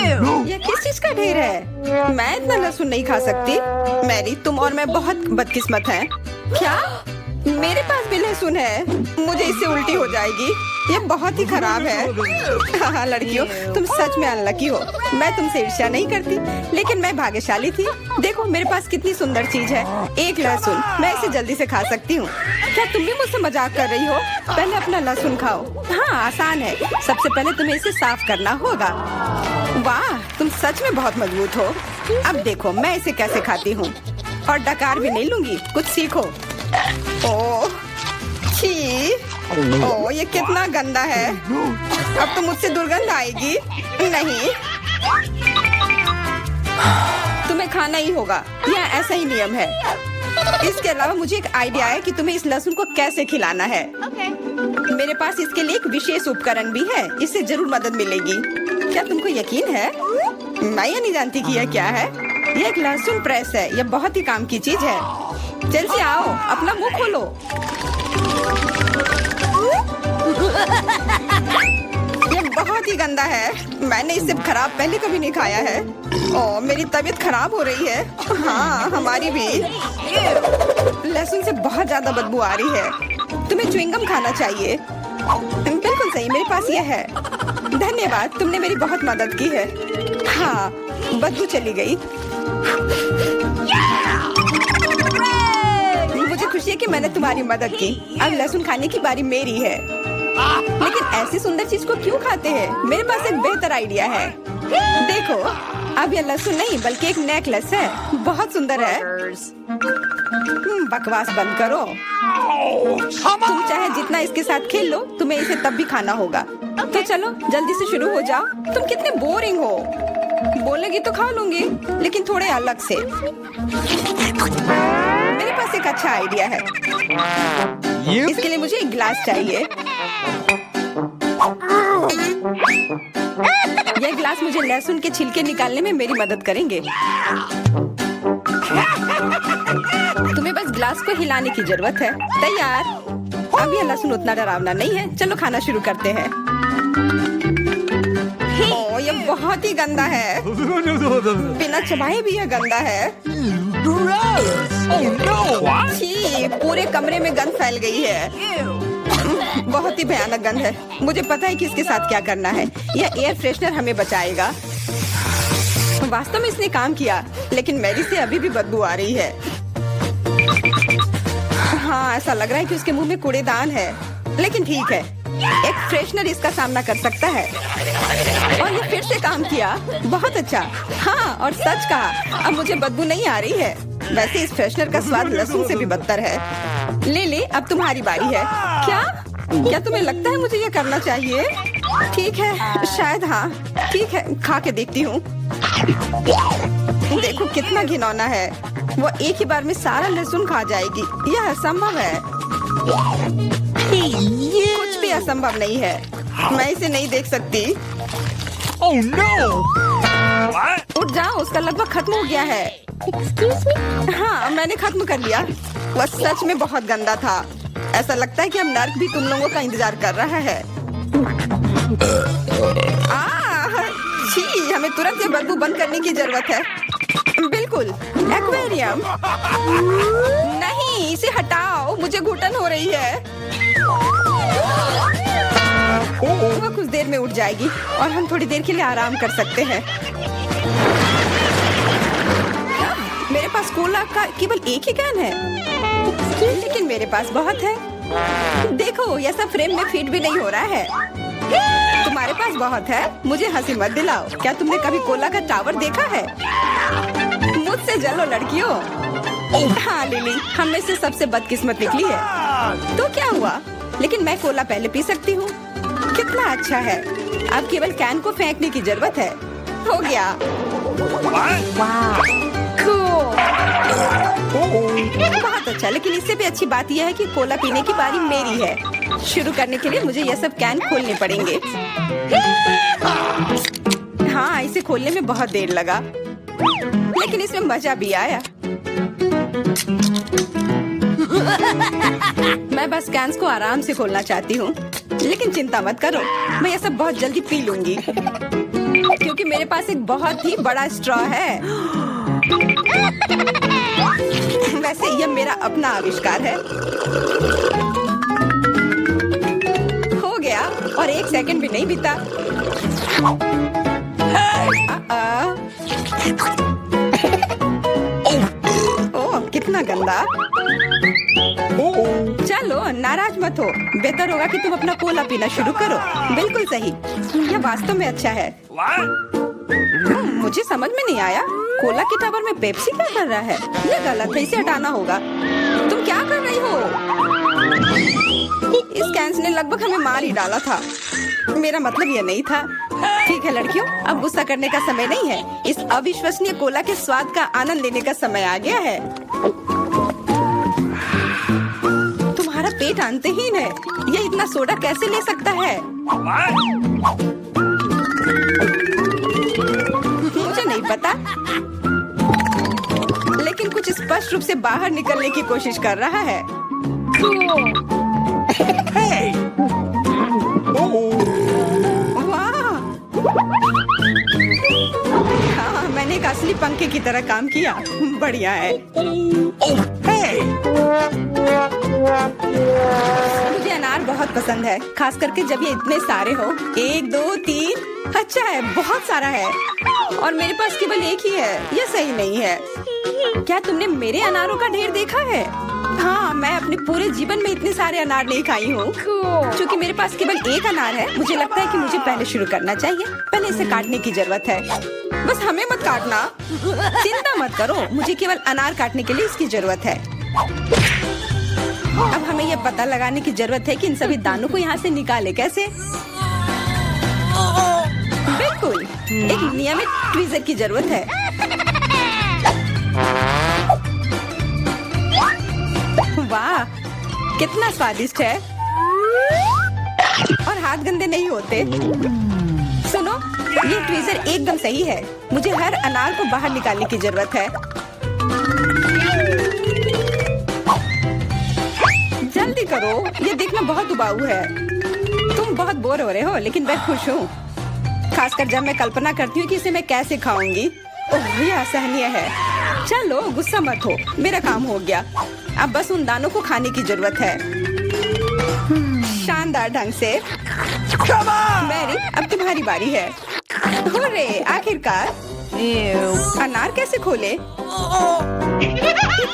ये किस चीज का ढेर है? मैं इतना लहसुन नहीं खा सकती। मैरी, तुम और मैं बहुत बदकिस्मत हैं। क्या? मेरे पास भी लहसुन है। मुझे इससे उल्टी हो जाएगी। ये बहुत ही खराब है। हाँ लड़कियों, तुम सच में अनलकी हो। मैं तुमसे ईर्ष्या नहीं करती, लेकिन मैं भाग्यशाली थी। देखो मेरे पास कितनी सुंदर चीज है, एक लहसुन। मैं इसे जल्दी से खा सकती हूँ। क्या तुम भी मुझसे मजाक कर रही हो? पहले अपना लहसुन खाओ। हाँ आसान है। सबसे पहले तुम्हें इसे साफ करना होगा। वाह, तुम सच में बहुत मजबूत हो। अब देखो मैं इसे कैसे खाती हूँ, और डकार भी नहीं लूंगी। कुछ सीखो। ओह छी, ओह ये कितना गंदा है। अब तो मुझसे दुर्गंध आएगी। नहीं, तुम्हें खाना ही होगा, यह ऐसा ही नियम है। इसके अलावा मुझे एक आइडिया है कि तुम्हें इस लहसुन को कैसे खिलाना है। मेरे पास इसके लिए एक विशेष उपकरण भी है, इससे जरूर मदद मिलेगी। क्या तुमको यकीन है? मैं ये नहीं जानती कि यह क्या है। यह एक लहसुन प्रेस है। यह बहुत ही काम की चीज है। जल्दी आओ, अपना मुंह खोलो। यह बहुत ही गंदा है। मैंने इससे खराब पहले कभी नहीं खाया है। ओह मेरी तबीयत खराब हो रही है। हाँ हमारी भी। लहसुन से बहुत ज्यादा बदबू आ रही है। तुम्हें च्युइंगम खाना चाहिए। बिल्कुल सही, मेरे पास यह है। धन्यवाद, तुमने मेरी बहुत मदद की है। हाँ बदबू चली गई। मुझे खुशी है कि मैंने तुम्हारी मदद की। अब लहसुन खाने की बारी मेरी है। लेकिन ऐसी सुंदर चीज को क्यों खाते हैं? मेरे पास एक बेहतर आइडिया है। देखो, अब यह लहसुन नहीं बल्कि एक नेकलेस है। बहुत सुंदर है। बकवास बंद करो। तुम चाहे जितना इसके साथ खेल लो, तुम्हें इसे तब भी खाना होगा। तो चलो जल्दी से शुरू हो जाओ। तुम कितने बोरिंग हो। बोलेगी तो खा लूंगी, लेकिन थोड़े अलग से। मेरे पास एक अच्छा आइडिया है। इसके लिए मुझे एक गिलास चाहिए। यह गिलास मुझे लहसुन के छिलके निकालने में मेरी मदद करेंगे। तुम्हें बस गिलास को हिलाने की जरूरत है। तैयार। अब यह लहसुन उतना डरावना नहीं है। चलो खाना शुरू करते हैं। ओह ये बहुत ही गंदा है। बिना चबाए भी यह गंदा है। छी, पूरे कमरे में गंध फैल गई है। बहुत ही भयानक गंध है। मुझे पता है कि इसके साथ क्या करना है। यह एयर फ्रेशनर हमें बचाएगा। वास्तव में इसने काम किया, लेकिन मैरी से अभी भी बदबू आ रही है। हाँ ऐसा लग रहा है कि उसके मुंह में कूड़ेदान है, लेकिन ठीक है, एक फ्रेशनर इसका सामना कर सकता है। और ये फिर से काम किया। बहुत अच्छा। हाँ और सच कहा, अब मुझे बदबू नहीं आ रही है। वैसे इस फ्रेशनर का स्वाद लहसुन से भी बदतर है। ले ले, अब तुम्हारी बारी है। क्या तुम्हें लगता है मुझे ये करना चाहिए? ठीक है, शायद हाँ। ठीक है, खा के देखती हूँ। देखो कितना घिनौना है। वो एक ही बार में सारा लहसुन खा जाएगी। यह असंभव है। कुछ भी असंभव नहीं है। मैं इसे नहीं देख सकती। Oh no! उठ जाओ, उसका लगभग खत्म हो गया है। Excuse me? हाँ मैंने खत्म कर लिया। वह सच में बहुत गंदा था। ऐसा लगता है कि अब नर्क भी तुम लोगों का इंतजार कर रहा है। छी, हमें तुरंत ये बदबू बंद करने की जरूरत है। बिल्कुल, एक्वेरियम। नहीं, इसे हटाओ, मुझे घुटन हो रही है। वह कुछ देर में उठ जाएगी और हम थोड़ी देर के लिए आराम कर सकते हैं। मेरे पास कोला का केवल एक ही कैन है, लेकिन मेरे पास बहुत है। देखो यह सब फ्रेम में फिट भी नहीं हो रहा है। तुम्हारे पास बहुत है, मुझे हंसी मत दिलाओ। क्या तुमने कभी कोला का टावर देखा है? मुझसे जलो लड़कियों। हाँ लिली, हम में से सबसे बदकिस्मत निकली है। तो क्या हुआ? लेकिन मैं कोला पहले पी सकती हूँ। कितना अच्छा है। अब केवल कैन को फेंकने की जरूरत है। हो गया। बहुत अच्छा, लेकिन इससे भी अच्छी बात यह है कि कोला पीने की बारी मेरी है। शुरू करने के लिए मुझे यह सब कैन खोलने पड़ेंगे। हाँ इसे खोलने में बहुत देर लगा, लेकिन इसमें मजा भी आया। मैं बस कैंस को आराम से खोलना चाहती हूँ, लेकिन चिंता मत करो, मैं यह सब बहुत जल्दी पी लूंगी। क्योंकि मेरे पास एक बहुत ही बड़ा स्ट्रॉ है। वैसे यह मेरा अपना आविष्कार है। हो गया और 1 सेकंड भी नहीं बीता। ओह, कितना गंदा। चलो नाराज मत हो, बेहतर होगा कि तुम अपना कोला पीना शुरू करो। बिल्कुल सही, यह वास्तव में अच्छा है। मुझे समझ में नहीं आया, कोला के टावर में पेप्सी क्या कर रहा है? यह गलत है, इसे हटाना होगा। तुम क्या कर रही हो? इस कैंस ने लगभग हमें मार ही डाला था। मेरा मतलब यह नहीं था। ठीक है लड़कियों, अब गुस्सा करने का समय नहीं है। इस अविश्वसनीय कोला के स्वाद का आनंद लेने का समय आ गया है। तुम्हारा पेट अंतहीन है। यह इतना सोडा कैसे ले सकता है? मुझे नहीं पता, लेकिन कुछ स्पष्ट रूप से बाहर निकलने की कोशिश कर रहा है। Hey! वाह! हाँ, मैंने एक असली पंखे की तरह काम किया। बढ़िया है। Hey! मुझे अनार बहुत पसंद है, खास करके जब ये इतने सारे हो। 1 2 3। अच्छा है, बहुत सारा है और मेरे पास केवल एक ही है। यह सही नहीं है। क्या तुमने मेरे अनारों का ढेर देखा है? हाँ, मैं अपने पूरे जीवन में इतने सारे अनार नहीं खाई हूँ। क्योंकि मेरे पास केवल एक अनार है, मुझे लगता है कि मुझे पहले शुरू करना चाहिए। पहले इसे काटने की जरूरत है। बस हमें मत काटना। चिंता मत करो, मुझे केवल अनार काटने के लिए इसकी जरूरत है। अब हमें यह पता लगाने की जरूरत है कि इन सभी दानों को यहाँ से निकाले कैसे। बिल्कुल, एक नियमित ट्वीजर की जरूरत है। वाह, कितना स्वादिष्ट है और हाथ गंदे नहीं होते। सुनो, ये ट्वीजर एकदम सही है। मुझे हर अनार को बाहर निकालने की जरूरत है। जल्दी करो, ये देखना बहुत उबाऊ है। तुम बहुत बोर हो रहे हो, लेकिन मैं खुश हूँ, खासकर जब मैं कल्पना करती हूँ कि इसे मैं कैसे खाऊंगी। ओह, यह असहनीय है। चलो गुस्सा मत हो, मेरा काम हो गया। अब बस उन दानों को खाने की जरूरत है, शानदार ढंग से। मैरी, अब तुम्हारी बारी है। हुर्रे, आखिरकार। अनार कैसे खोले? ये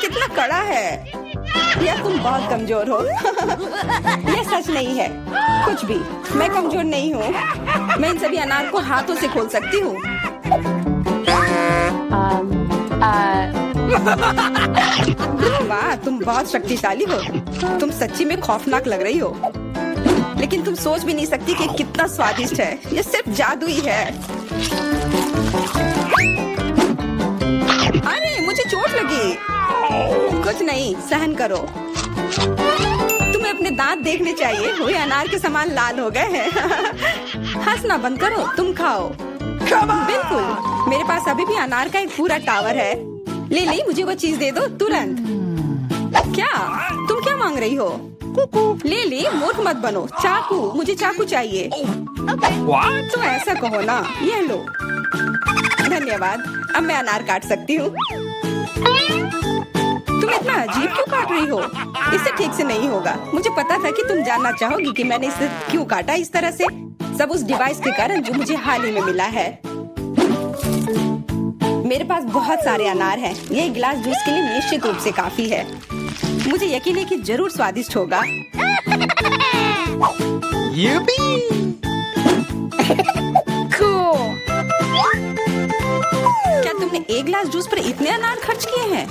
कितना कड़ा है। या तुम बहुत कमजोर हो। यह सच नहीं है। कुछ भी, मैं कमजोर नहीं हूँ। मैं इन सभी अनार को हाथों से खोल सकती हूँ। वाह, तुम बहुत शक्तिशाली हो। तुम सच्ची में खौफनाक लग रही हो, लेकिन तुम सोच भी नहीं सकती कि कितना स्वादिष्ट है। ये सिर्फ जादू ही है। अरे, मुझे चोट लगी। कुछ नहीं, सहन करो। तुम्हें अपने दांत देखने चाहिए, वे अनार के समान लाल हो गए हैं। हंसना बंद करो, तुम खाओ। बिल्कुल, मेरे पास अभी भी अनार का एक पूरा टावर है। ले मुझे वो चीज दे दो तुरंत। क्या तुम क्या मांग रही हो? ले, मूर्ख मत बनो। चाकू, मुझे चाकू चाहिए। तो ऐसा कहो ना। ये लो। धन्यवाद, अब मैं अनार काट सकती हूँ। तुम इतना अजीब क्यों काट रही हो? इससे ठीक से नहीं होगा। मुझे पता था कि तुम जानना चाहोगी कि मैंने इसे क्यों काटा इस तरह से। सब उस डिवाइस के कारण जो मुझे हाल ही में मिला है। मेरे पास बहुत सारे अनार हैं। ये गिलास जूस के लिए निश्चित रूप से काफी है। मुझे यकीन है कि जरूर स्वादिष्ट होगा। क्या तुमने एक गिलास जूस पर इतने अनार खर्च किए हैं?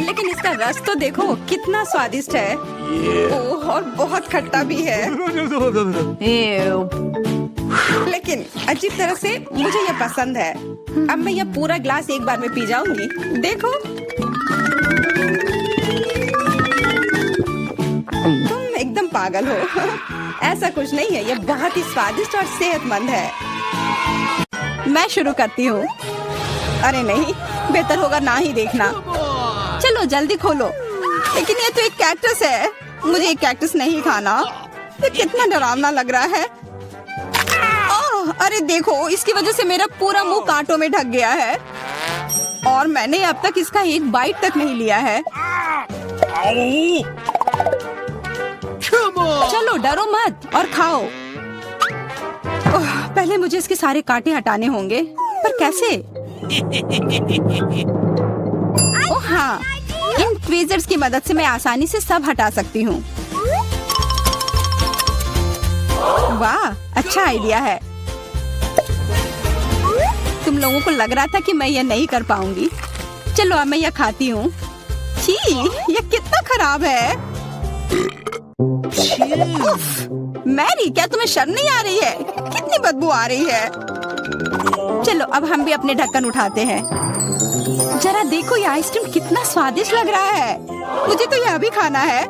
लेकिन इसका रस तो देखो, कितना स्वादिष्ट है। ओह, और बहुत खट्टा भी है। लेकिन अजीब तरह से मुझे यह पसंद है। अब मैं यह पूरा ग्लास एक बार में पी जाऊंगी। देखो, तुम एकदम पागल हो। ऐसा कुछ नहीं है, यह बहुत ही स्वादिष्ट और सेहतमंद है। मैं शुरू करती हूँ। अरे नहीं, बेहतर होगा ना ही देखना। चलो जल्दी खोलो। लेकिन ये तो एक कैक्टस है, मुझे एक कैक्टस नहीं खाना। ये कितना डरावना लग रहा है। अरे देखो, इसकी वजह से मेरा पूरा मुंह कांटों में ढक गया है और मैंने अब तक इसका एक बाइट तक नहीं लिया है। चलो डरो मत और खाओ। पहले मुझे इसके सारे कांटे हटाने होंगे, पर कैसे? ओह हाँ, इन ट्वीजर्स की मदद से मैं आसानी से सब हटा सकती हूँ। वाह, अच्छा आइडिया है। तुम लोगों को लग रहा था कि मैं यह नहीं कर पाऊंगी। चलो अब मैं यह खाती हूँ। छी, यह कितना खराब है। उफ, मैरी, क्या तुम्हें शर्म नहीं आ रही है? कितनी बदबू आ रही है। चलो अब हम भी अपने ढक्कन उठाते हैं। जरा देखो, ये आइसक्रीम कितना स्वादिष्ट लग रहा है। मुझे तो यह भी खाना है।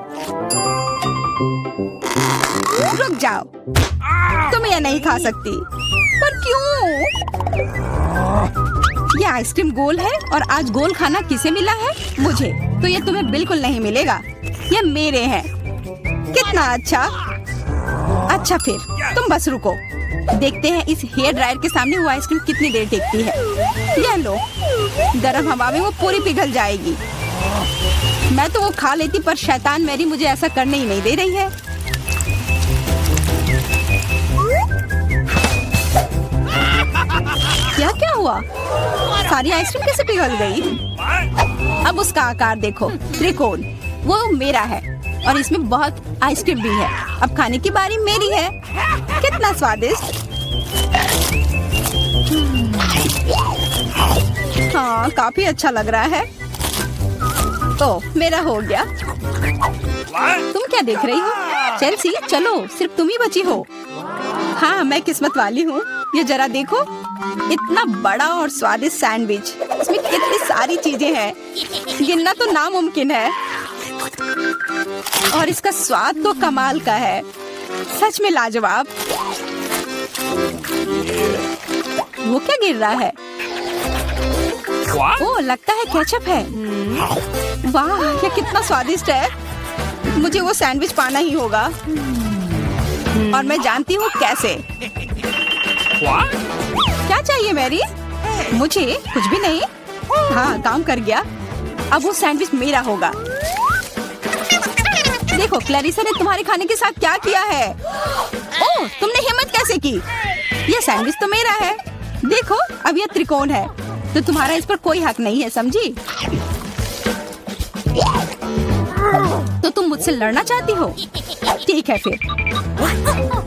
रुक जाओ, तुम यह नहीं खा सकती। पर क्यों? ये आइसक्रीम गोल है और आज गोल खाना किसे मिला है? मुझे। तो ये तुम्हें बिल्कुल नहीं मिलेगा। ये मेरे हैं। कितना अच्छा। अच्छा फिर तुम बस रुको, देखते हैं इस हेयर ड्रायर के सामने वो आइसक्रीम कितनी देर टिकती है। यह लो, गर्म हवा में वो पूरी पिघल जाएगी। मैं तो वो खा लेती, पर शैतान मैरी मुझे ऐसा करने ही नहीं दे रही है। क्या हुआ? सारी आइसक्रीम कैसे पिघल गई? अब उसका आकार देखो, त्रिकोण। वो मेरा है और इसमें बहुत आइसक्रीम भी है। अब खाने की बारी मेरी है। कितना स्वादिष्ट। हाँ, काफी अच्छा लग रहा है। तो मेरा हो गया। तुम क्या देख रही हो? चेल्सी, चलो, सिर्फ तुम ही बची हो। हाँ, मैं किस्मत वाली हूँ। ये जरा देखो, इतना बड़ा और स्वादिष्ट सैंडविच। इसमें कितनी सारी चीजें हैं, गिनना तो नामुमकिन है। और इसका स्वाद तो कमाल का है, सच में लाजवाब। वो क्या गिर रहा है? ओह, लगता है केचप है। वाह, ये कितना स्वादिष्ट है। मुझे वो सैंडविच पाना ही होगा और मैं जानती हूँ कैसे। क्या चाहिए मैरी? मुझे कुछ भी नहीं। हाँ, काम कर गया। अब वो सैंडविच मेरा होगा। देखो, क्लैरिसा ने तुम्हारे खाने के साथ क्या किया है। ओह, तुमने हिम्मत कैसे की? ये सैंडविच तो मेरा है। देखो, अब यह त्रिकोण है, तो तुम्हारा इस पर कोई हक नहीं है, समझी? तो तुम मुझसे लड़ना चाहती हो? ठीक है फिर,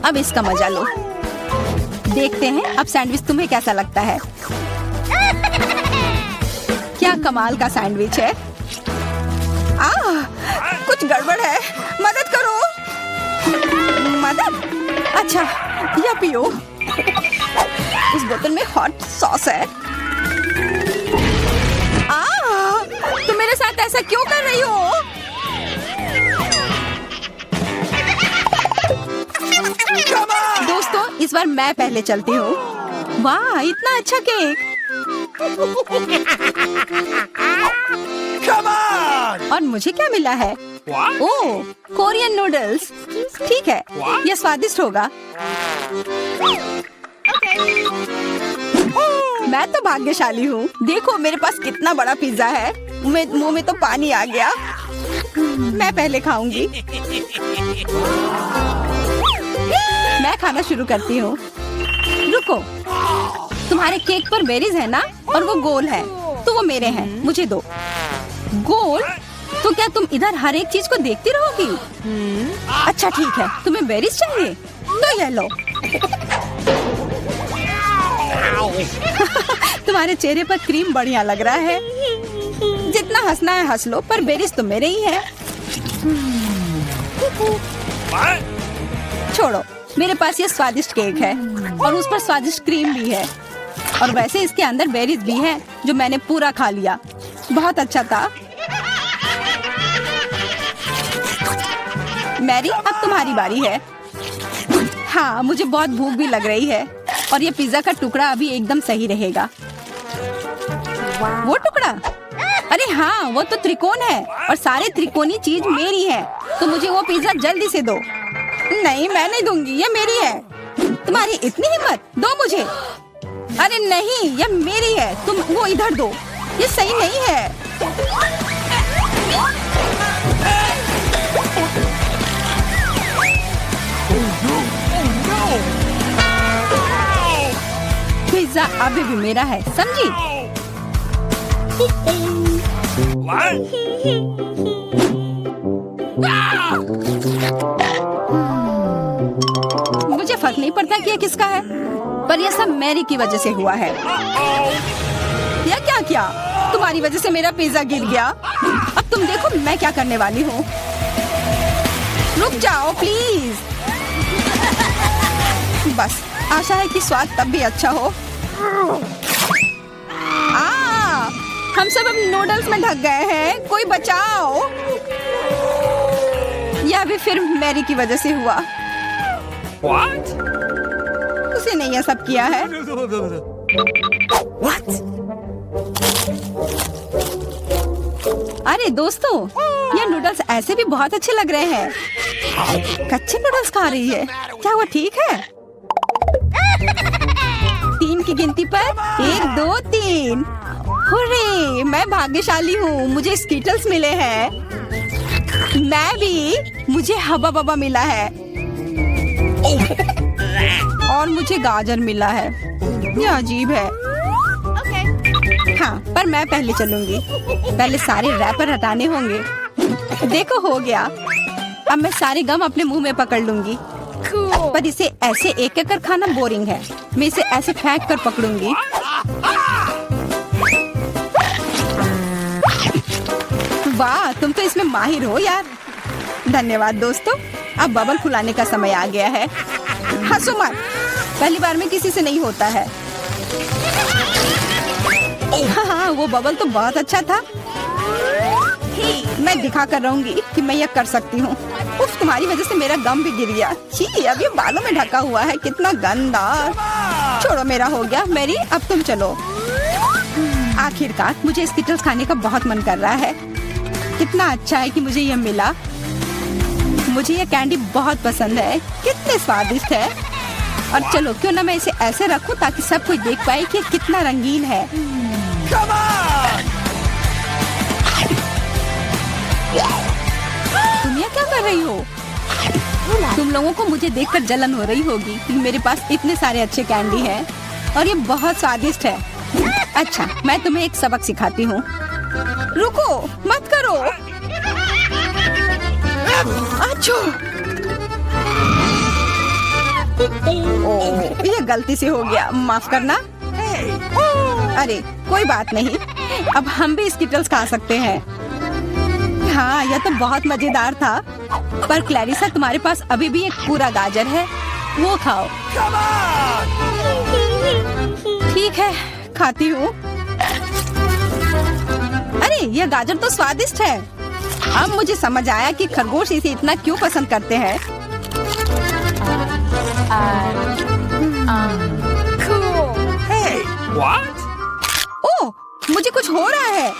अब इसका मजा लो। देखते हैं अब सैंडविच तुम्हें कैसा लगता है। क्या कमाल का सैंडविच है। कुछ गड़बड़ है, मदद करो। मदद? अच्छा, या पियो। उस बोतल में हॉट सॉस है। तुम मेरे साथ ऐसा क्यों कर रही हो? दोस्तों, इस बार मैं पहले चलती हूँ। वाह, इतना अच्छा केक। और मुझे क्या मिला है? ओह, कोरियन नूडल्स। ठीक है, यह स्वादिष्ट होगा। मैं तो भाग्यशाली हूँ। देखो, मेरे पास कितना बड़ा पिज्जा है। मुंह में तो पानी आ गया। मैं पहले खाऊंगी। मैं खाना शुरू करती हूँ। रुको, तुम्हारे केक पर बेरीज है ना, और वो गोल है, तो वो मेरे हैं। मुझे दो। गोल? तो क्या तुम इधर हर एक चीज को देखती रहोगी? अच्छा ठीक है, तुम्हें बेरीज चाहिए तो ये लो। तुम्हारे चेहरे पर क्रीम बढ़िया लग रहा है। जितना हंसना है हंस लो, पर बेरीज तो मेरे ही है। छोड़ो, मेरे पास ये स्वादिष्ट केक है और उस पर स्वादिष्ट क्रीम भी है, और वैसे इसके अंदर बेरीज भी है जो मैंने पूरा खा लिया। बहुत अच्छा था। मैरी, अब तुम्हारी बारी है। हाँ, मुझे बहुत भूख भी लग रही है और ये पिज्जा का टुकड़ा अभी एकदम सही रहेगा। वो टुकड़ा? अरे हाँ, वो तो त्रिकोण है और सारे त्रिकोणीय चीज मेरी है, तो मुझे वो पिज्जा जल्दी से दो। नहीं, मैं नहीं दूंगी, ये मेरी है। तुम्हारी इतनी हिम्मत, दो मुझे। अरे नहीं, ये मेरी है, तुम वो इधर दो, ये सही नहीं है। पिज्जा अभी भी मेरा है, समझी? मुझे फर्क नहीं पड़ता कि ये किसका है, पर यह सब मैरी की वजह से हुआ है। या क्या किया? तुम्हारी वजह से मेरा पिज्जा गिर गया। अब तुम देखो मैं क्या करने वाली हूँ। रुक जाओ प्लीज। बस आशा है कि स्वाद तब भी अच्छा हो। हम सब अब नूडल्स में ढक गए हैं, कोई बचाओ। यह भी फिर मैरी की वजह से हुआ। What? उसे नहीं यह सब किया है। What? अरे दोस्तों, ये नूडल्स ऐसे भी बहुत अच्छे लग रहे हैं। कच्चे नूडल्स खा रही है, क्या वो ठीक है? 3 की गिनती पर 1 2 3। हुर्रे, मैं भाग्यशाली हूँ, मुझे स्कीटल्स मिले हैं। मैं भी, मुझे हबा बबा मिला है। और मुझे गाजर मिला है। ये अजीब है। हाँ, पर मैं पहले चलूंगी। पहले सारे रैपर हटाने होंगे। देखो हो गया। अब मैं सारे गम अपने मुंह में पकड़ लूंगी। पर इसे ऐसे एक एक कर खाना बोरिंग है। मैं इसे ऐसे फेंक कर पकड़ूंगी। वाह, तुम तो इसमें माहिर हो यार। धन्यवाद दोस्तों। अब बबल फुलाने का समय आ गया है। हंसो मत, पहली बार में किसी से नहीं होता है। हाँ, वो बबल तो बहुत अच्छा था। मैं दिखा कर रहूंगी कि मैं ये कर सकती हूँ। उफ, तुम्हारी वजह से मेरा गम भी गिर गया। छी, अब ये बालों में ढका हुआ है, कितना गंदा। छोड़ो, मेरा हो गया। मैरी, अब तुम चलो। आखिरकार मुझे स्कीटल्स खाने का बहुत मन कर रहा है। कितना अच्छा है कि मुझे ये मिला। मुझे ये कैंडी बहुत पसंद है, कितने स्वादिष्ट है। और चलो, क्यों ना मैं इसे ऐसे रखूं ताकि सब कोई देख पाए कि कितना रंगीन है। तुम ये क्या कर रही हो? तुम लोगों को मुझे देखकर जलन हो रही होगी कि मेरे पास इतने सारे अच्छे कैंडी हैं और ये बहुत स्वादिष्ट है। अच्छा, मैं तुम्हें एक सबक सिखाती हूँ। रुको, मत करो। अच्छो। ओह, ये गलती से हो गया, माफ करना। अरे कोई बात नहीं, अब हम भी स्कीटल्स खा सकते हैं। हाँ, यह तो बहुत मजेदार था। पर क्लैरिसा, तुम्हारे पास अभी भी एक पूरा गाजर है, वो खाओ। ठीक है, खाती हूँ। अरे यह गाजर तो स्वादिष्ट है। अब मुझे समझ आया कि खरगोश इसे इतना क्यों पसंद करते हैं। Hey, what? ओह, मुझे कुछ हो रहा है।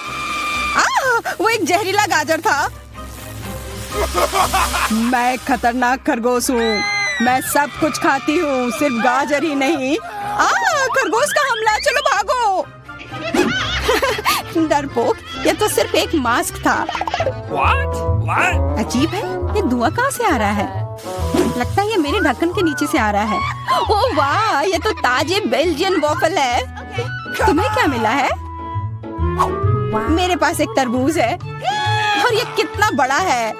वो एक जहरीला गाजर था। मैं एक खतरनाक खरगोश हूँ। मैं सब कुछ खाती हूँ, सिर्फ गाजर ही नहीं। खरगोश का हमला, चलो भागो। डरपोक, ये तो सिर्फ एक मास्क था। What? What? अजीब है, ये धुआं कहाँ से आ रहा है? लगता है ये मेरे ढक्कन के नीचे से आ रहा है। ओह वाह, ये तो ताजे बेल्जियन वॉफल है। तुम्हें क्या मिला है? मेरे पास एक तरबूज है और ये कितना बड़ा है।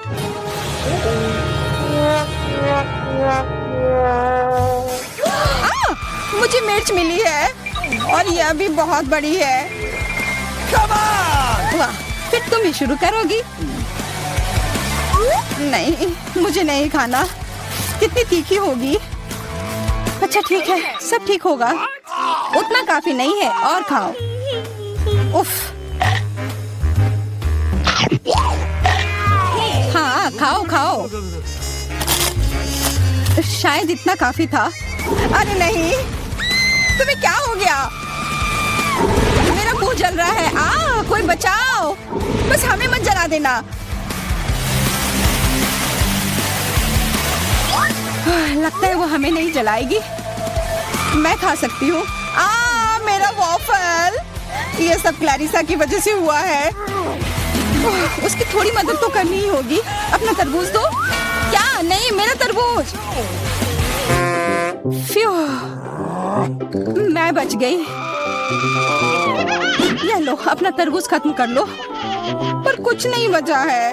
मुझे मिर्च मिली है और यह भी बहुत बड़ी है। वाह, फिर तुम ही शुरू करोगी? नहीं, मुझे नहीं खाना, कितनी तीखी होगी। अच्छा ठीक है, सब ठीक होगा। उतना काफी नहीं है, और खाओ। उफ। हाँ, खाओ खाओ। शायद इतना काफी था। अरे नहीं, तुम्हें क्या हो गया? मेरा मुंह जल रहा है। कोई बचाओ, बस हमें मत जला देना। लगता है वो हमें नहीं जलाएगी। मैं खा सकती हूँ। मेरा वॉफल, ये सब क्लैरिसा की वजह से हुआ है। उसकी थोड़ी मदद तो करनी ही होगी। अपना तरबूज दो। क्या? नहीं, मेरा तरबूज। फ्यू, मैं बच गई। ये लो, अपना तरबूज खत्म कर लो। पर कुछ नहीं बचा है।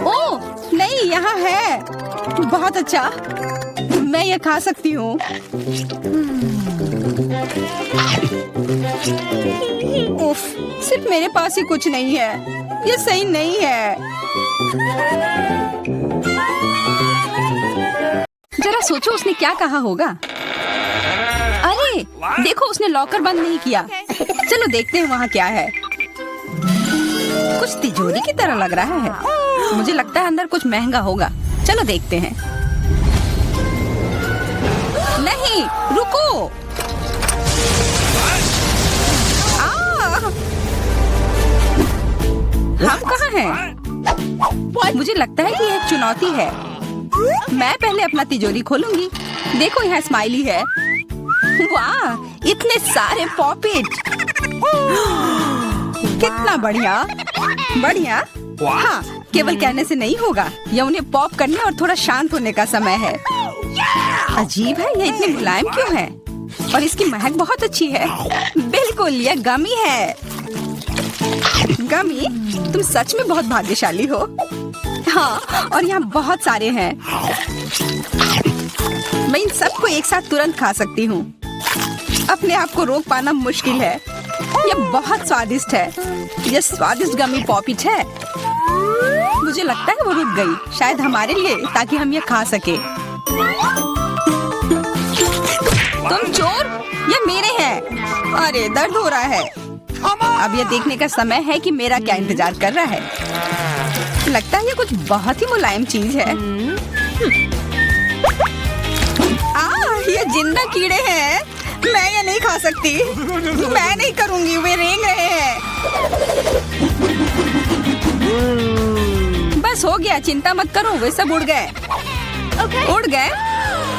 ओह नहीं, यहाँ है। बहुत अच्छा, मैं ये खा सकती हूँ। उफ, सिर्फ मेरे पास ही कुछ नहीं है। ये सही नहीं है। जरा सोचो उसने क्या कहा होगा। अरे देखो, उसने लॉकर बंद नहीं किया। चलो देखते हैं वहाँ क्या है। कुछ तिजोरी की तरह लग रहा है। मुझे लगता है अंदर कुछ महंगा होगा। चलो देखते हैं। नहीं, रुको। हम कहाँ हैं? मुझे लगता है कि यह एक चुनौती है। मैं पहले अपना तिजोरी खोलूंगी। देखो, यहाँ स्माइली है। वाह, इतने सारे पॉपिट। कितना बढ़िया। बढ़िया। हाँ, केवल कहने से नहीं होगा। यह उन्हें पॉप करने और थोड़ा शांत होने का समय है। अजीब है, यह इतनी मुलायम क्यों है? और इसकी महक बहुत अच्छी है। बिल्कुल, यह गमी है। गमी, तुम सच में बहुत भाग्यशाली हो। हाँ, और यहाँ बहुत सारे हैं। मैं इन सबको एक साथ तुरंत खा सकती हूँ। अपने आप को रोक पाना मुश्किल है। यह बहुत स्वादिष्ट है। यह स्वादिष्ट गमी पॉपिट है। मुझे लगता है वो रुक गई, शायद हमारे लिए, ताकि हम ये खा सके। तुम चोर, ये मेरे हैं। अरे दर्द हो रहा है। अब ये देखने का समय है कि मेरा क्या इंतजार कर रहा है। लगता है ये कुछ बहुत ही मुलायम चीज है। ये जिंदा कीड़े हैं। मैं ये नहीं खा सकती। मैं नहीं करूंगी, वे रेंग रहे हैं। बस हो गया, चिंता मत करो, वे सब उड़ गए। उड़ गए?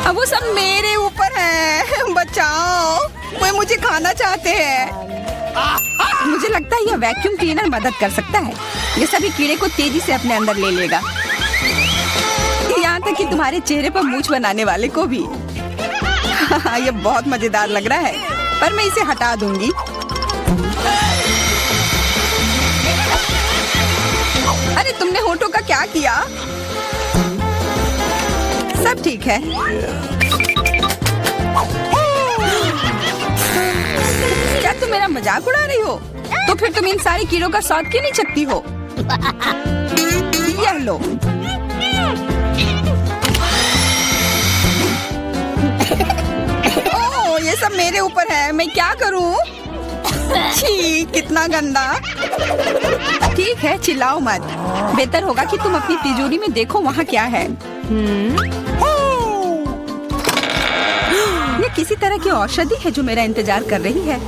अब वो सब मेरे ऊपर है। बचाओ, वे मुझे खाना चाहते हैं। मुझे लगता है यह वैक्यूम क्लीनर मदद कर सकता है। ये सभी कीड़े को तेजी से अपने अंदर ले लेगा, यहाँ तक कि तुम्हारे चेहरे पर मूंछ बनाने वाले को भी। ये बहुत मजेदार लग रहा है, पर मैं इसे हटा दूंगी। अरे तुमने होठों का क्या किया? सब ठीक है। क्या तुम मेरा मजाक उड़ा रही हो? तो फिर तुम इन सारे कीड़ों का स्वाद क्यों नहीं चखती हो? यह लो। ओह, ये सब मेरे ऊपर है। मैं क्या करूं? छी, कितना गंदा। ठीक है, चिल्लाओ मत। बेहतर होगा कि तुम अपनी तिजोरी में देखो वहाँ क्या है। ये किसी तरह की औषधि है जो मेरा इंतजार कर रही है।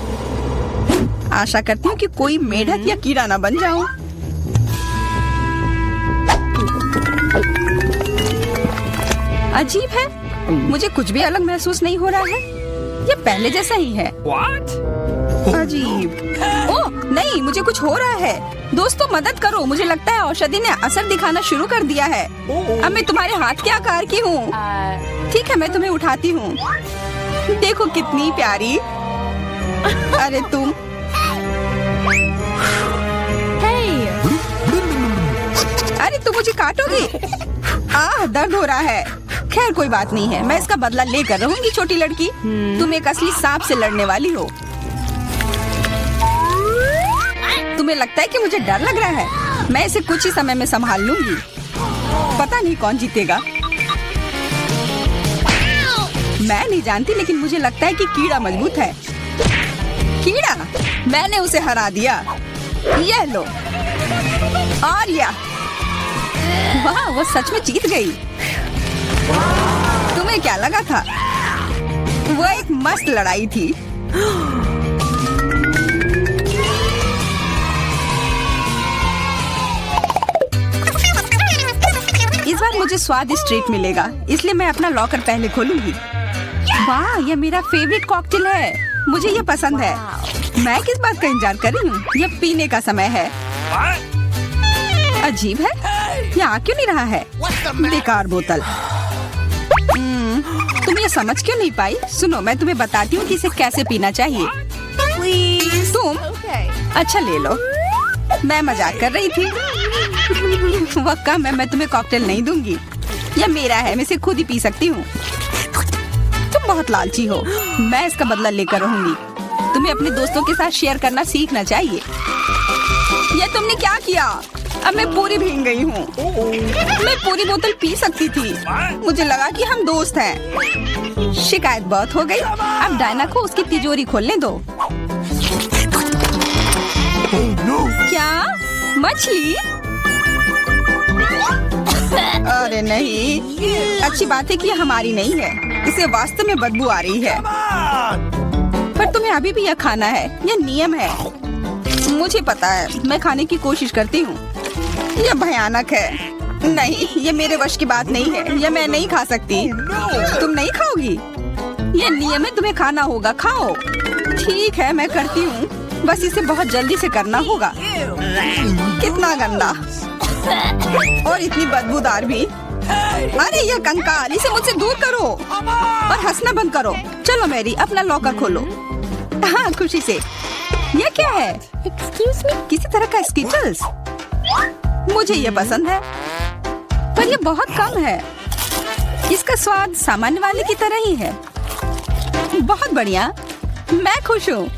आशा करती हूँ कि कोई मेढक या कीड़ा ना बन जाऊं। अजीब है, मुझे कुछ भी अलग महसूस नहीं हो रहा है। ये पहले जैसा ही है। What? अजीब। ओह नहीं, मुझे कुछ हो रहा है। दोस्तों मदद करो, मुझे लगता है औषधि ने असर दिखाना शुरू कर दिया है। अब मैं तुम्हारे हाथ के आकार की हूँ। ठीक है, मैं तुम्हें उठाती हूँ। देखो कितनी प्यारी। अरे तुम। अरे तुम मुझे काटोगी? दर्द हो रहा है। खैर कोई बात नहीं है, मैं इसका बदला लेकर रहूंगी। छोटी लड़की, तुम एक असली सांप से लड़ने वाली हो। तुम्हें लगता है कि मुझे डर लग रहा है? मैं इसे कुछ ही समय में संभाल लूंगी। पता नहीं कौन जीतेगा। मैं नहीं जानती, लेकिन मुझे लगता है कि कीड़ा मजबूत है। कीड़ा, मैंने उसे हरा दिया। यह लो। और यह, वाह, वो सच में जीत गई। तुम्हें क्या लगा था? वो एक मस्त लड़ाई थी। इस बार मुझे स्वादिष्ट ट्रीट मिलेगा, इसलिए मैं अपना लॉकर पहले खोलूंगी। वाह, ये मेरा फेवरेट कॉकटेल है, मुझे ये पसंद है। मैं किस बात का इंतजार कर रही हूँ? यह पीने का समय है। अजीब है, ये आ क्यों नहीं रहा है? बेकार बोतल। तुम ये समझ क्यों नहीं पाई? सुनो, मैं तुम्हें बताती हूँ कि इसे कैसे पीना चाहिए। तुम अच्छा ले लो, मैं मजाक कर रही थी। वह कम है, मैं तुम्हें कॉकटेल नहीं दूंगी, यह मेरा है, मैं इसे खुद ही पी सकती हूँ। तुम बहुत लालची हो, मैं इसका बदला लेकर रहूंगी। तुम्हें अपने दोस्तों के साथ शेयर करना सीखना चाहिए। यह तुमने क्या किया? अब मैं पूरी भीग गई हूँ। मैं पूरी बोतल पी सकती थी, मुझे लगा कि हम दोस्त हैं। शिकायत बहुत हो गई, अब डायना को उसकी तिजोरी खोलने दो। क्या मछली? अरे नहीं, अच्छी बात है कि ये हमारी नहीं है, इसे वास्तव में बदबू आ रही है। पर तुम्हें अभी भी यह खाना है, यह नियम है। मुझे पता है, मैं खाने की कोशिश करती हूँ। यह भयानक है। नहीं, ये मेरे वश की बात नहीं है, यह मैं नहीं खा सकती। तुम नहीं खाओगी? यह नियम है, तुम्हें खाना होगा, खाओ। ठीक है, मैं करती हूँ, बस इसे बहुत जल्दी से करना होगा। कितना गंदा और इतनी बदबूदार भी। अरे यह कंकाल, इसे मुझसे दूर करो और हंसना बंद करो। चलो मैरी, अपना लॉकर खोलो। हाँ, खुशी से। यह क्या है? किसी तरह का स्किटल्स? मुझे ये पसंद है, पर ये बहुत कम है। इसका स्वाद सामान्य वाले की तरह ही है। बहुत बढ़िया, मैं खुश हूँ।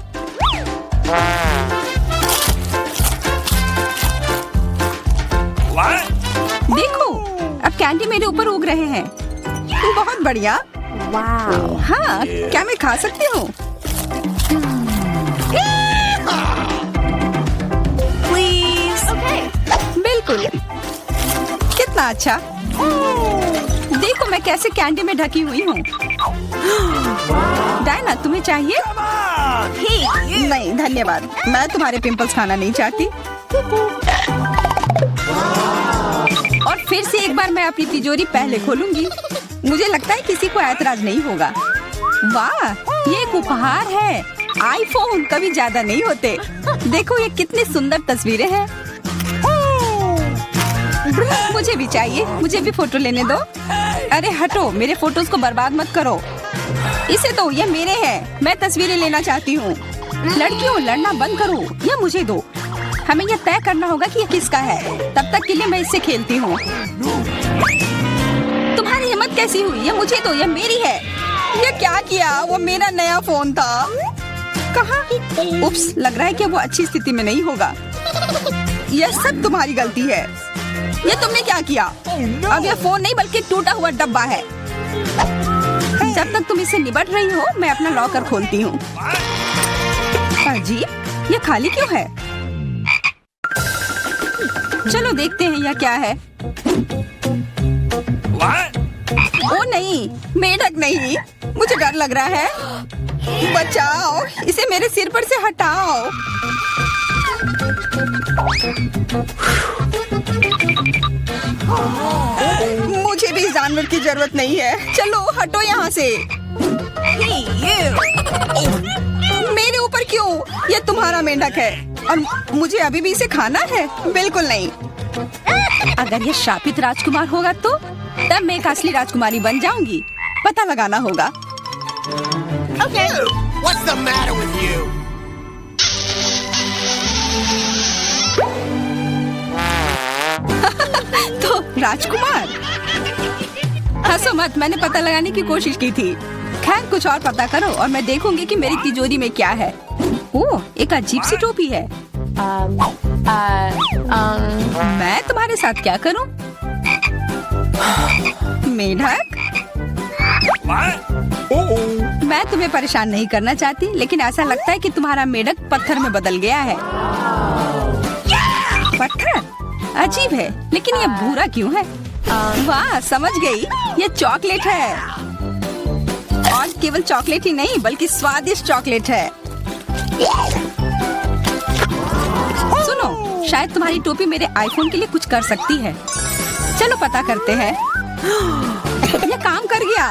देखो, अब कैंडी मेरे ऊपर उग रहे हैं। बहुत बढ़िया। हाँ, क्या मैं खा सकती हूँ? बिल्कुल। कितना अच्छा। देखो मैं कैसे कैंडी में ढकी हुई हूँ। डायना, तुम्हें चाहिए? नहीं धन्यवाद, मैं तुम्हारे पिंपल्स खाना नहीं चाहती। और फिर से एक बार मैं अपनी तिजोरी पहले खोलूंगी। मुझे लगता है किसी को ऐतराज नहीं होगा। वाह, ये एक उपहार है। आईफोन कभी ज्यादा नहीं होते। देखो ये कितनी सुंदर तस्वीरें हैं। मुझे भी चाहिए, मुझे भी फोटो लेने दो। अरे हटो, मेरे फोटोज को बर्बाद मत करो। इसे दो, ये मेरे हैं। मैं तस्वीरें लेना चाहती हूँ। लड़कियों, लड़ना बंद करो, ये मुझे दो। हमें यह तय करना होगा कि यह किसका है। तब तक के लिए मैं इससे खेलती हूँ। तुम्हारी हिम्मत कैसी हुई? ये मुझे दो, यह मेरी है। यह क्या किया? वो मेरा नया फोन था। कहाँ? उप्स, लग रहा है कि वो अच्छी स्थिति में नहीं होगा। यह सब तुम्हारी गलती है। ये तुमने क्या किया? अब यह फोन नहीं बल्कि टूटा हुआ डब्बा है। जब तक तुम इससे निपट रही हो, मैं अपना लॉकर खोलती हूँ। अजीब, ये खाली क्यों है? चलो देखते हैं यह क्या है। ओ नहीं, मेढक नहीं, मुझे डर लग रहा है। बचाओ, इसे मेरे सिर पर से हटाओ। मुझे भी इस जानवर की जरूरत नहीं है। चलो हटो यहाँ से। मेरे ऊपर क्यों? यह तुम्हारा मेंढक है और मुझे अभी भी इसे खाना है? बिल्कुल नहीं। अगर ये शापित राजकुमार होगा तो तब मैं एक असली राजकुमारी बन जाऊंगी। पता लगाना होगा। Okay. What's the matter with you? तो राजकुमार, हंसो मत, मैंने पता लगाने की कोशिश की थी। खैर कुछ और पता करो और मैं देखूंगी कि मेरी तिजोरी में क्या है। ओह, एक अजीब सी टोपी है। मैं तुम्हारे साथ क्या करूं? मेढक, मैं तुम्हें परेशान नहीं करना चाहती, लेकिन ऐसा लगता है कि तुम्हारा मेढक पत्थर में बदल गया है। पत्थर? अजीब है, लेकिन ये भूरा क्यों है? वाह, समझ गई, ये चॉकलेट है। और केवल चॉकलेट ही नहीं बल्कि स्वादिष्ट चॉकलेट है। सुनो, शायद तुम्हारी टोपी मेरे आईफोन के लिए कुछ कर सकती है। चलो पता करते हैं। ये काम कर गया,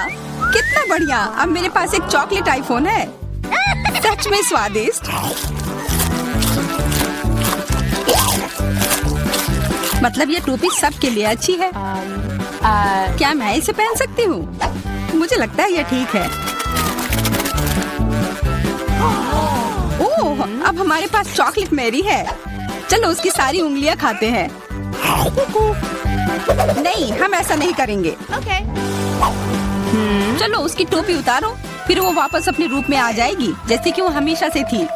कितना बढ़िया। अब मेरे पास एक चॉकलेट आईफोन है। सच में स्वादिष्ट। मतलब ये टोपी सबके लिए अच्छी है। क्या मैं इसे पहन सकती हूँ? मुझे लगता है ये ठीक है। ओह, अब हमारे पास चॉकलेट मैरी है। चलो उसकी सारी उंगलियां खाते हैं। नहीं, हम ऐसा नहीं करेंगे। चलो उसकी टोपी उतारो, फिर वो वापस अपने रूप में आ जाएगी जैसे कि वो हमेशा से थी।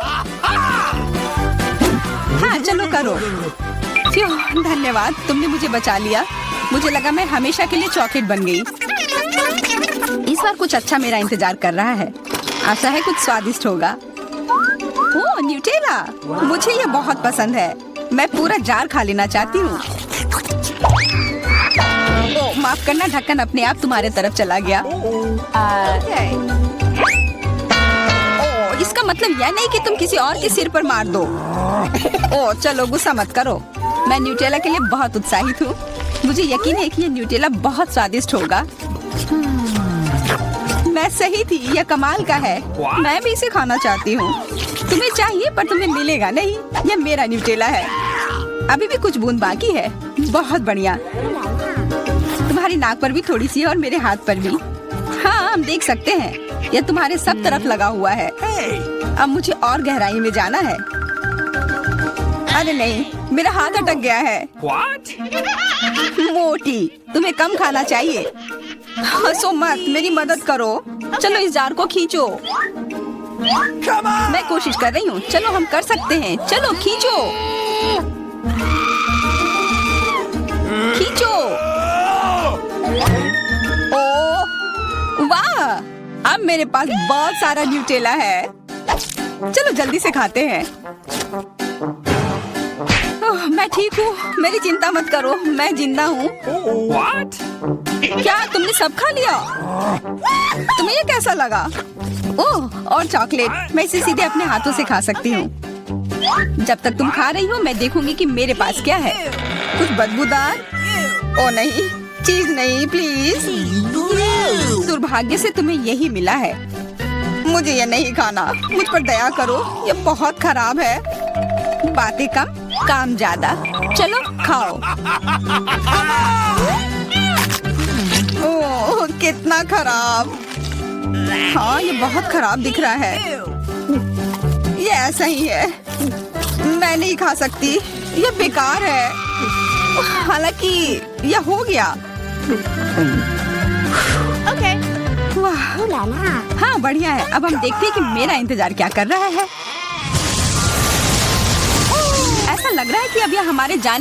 हाँ चलो करो। फ्यू, धन्यवाद, तुमने मुझे बचा लिया। मुझे लगा मैं हमेशा के लिए चॉकलेट बन गई। इस बार कुछ अच्छा मेरा इंतजार कर रहा है। आशा है कुछ स्वादिष्ट होगा। ओह, न्यूटेला, मुझे ये बहुत पसंद है। मैं पूरा जार खा लेना चाहती हूँ। ओह, माफ करना, ढक्कन अपने आप तुम्हारे तरफ चला गया। ओह, इसका मतलब यह नहीं कि तुम किसी और के सिर पर मार दो। ओह, चलो गुस्सा मत करो। मैं न्यूटेला के लिए बहुत उत्साहित हूँ। मुझे यकीन है कि ये न्यूटेला बहुत स्वादिष्ट होगा। मैं सही थी, यह कमाल का है। मैं भी इसे खाना चाहती हूँ। तुम्हें चाहिए पर तुम्हें मिलेगा नहीं। यह मेरा न्यूटेला है। अभी भी कुछ बूंद बाकी है। बहुत बढ़िया। तुम्हारी नाक पर भी थोड़ी सी है और मेरे हाथ पर भी। हाँ, हम देख सकते हैं। यह तुम्हारे सब तरफ लगा हुआ है। अब मुझे और गहराई में जाना है। अरे नहीं, मेरा हाथ अटक गया है। What? मोटी, तुम्हें कम खाना चाहिए। हंसो मत, मेरी मदद करो। चलो इस जार को खींचो। मैं कोशिश कर रही हूँ। चलो हम कर सकते हैं। चलो खींचो, खींचो। ओह वाह, अब मेरे पास बहुत सारा न्यूटेला है। चलो जल्दी से खाते हैं। ओह, मैं ठीक हूँ, मेरी चिंता मत करो, मैं जिंदा हूँ। What? क्या तुमने सब खा लिया? तुम्हें ये कैसा लगा? ओह, और चॉकलेट, मैं इसे सीधे अपने हाथों से खा सकती हूँ। जब तक तुम खा रही हो मैं देखूंगी कि मेरे पास क्या है। कुछ बदबूदार? ओ नहीं, चीज नहीं, प्लीज। दुर्भाग्य से तुम्हें यही मिला है। मुझे ये नहीं खाना, मुझ पर दया करो, ये बहुत खराब है। बातें कम, काम ज्यादा। चलो खाओ। ओह, कितना खराब। हाँ, ये बहुत खराब दिख रहा है। ये ऐसा ही है। मैं नहीं खा सकती, ये बेकार है। हालांकि यह हो गया। वाह, हाँ बढ़िया है। अब हम देखते हैं कि मेरा इंतजार क्या कर रहा है। ऐसा लग रहा है कि अब यह हमारे जाने